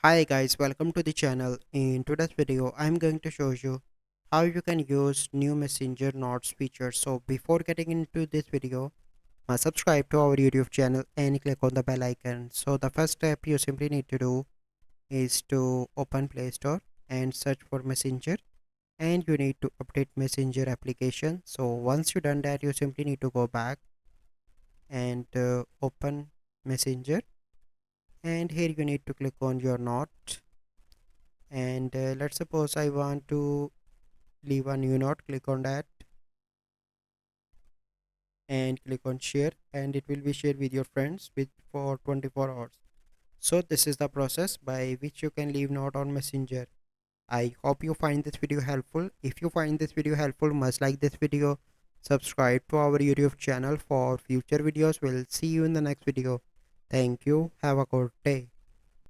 Hi guys, welcome to the channel. In today's video, I'm going to show you how you can use new messenger notes feature. So before getting into this video, subscribe to our YouTube channel and click on the bell icon. So the first step you simply need to do is to open Play Store and search for messenger, and you need to update messenger application. So once you done that, you simply need to go back and open messenger, and here you need to click on your note. And let's suppose I want to leave a new note. Click on that and click on share, and it will be shared with your friends with for 24 hours. So this is the process by which you can leave note on messenger. I hope you find this video helpful. If you find this video helpful, must like this video, subscribe to our YouTube channel for future videos. We'll see you in the next video. Thank you, have a good day.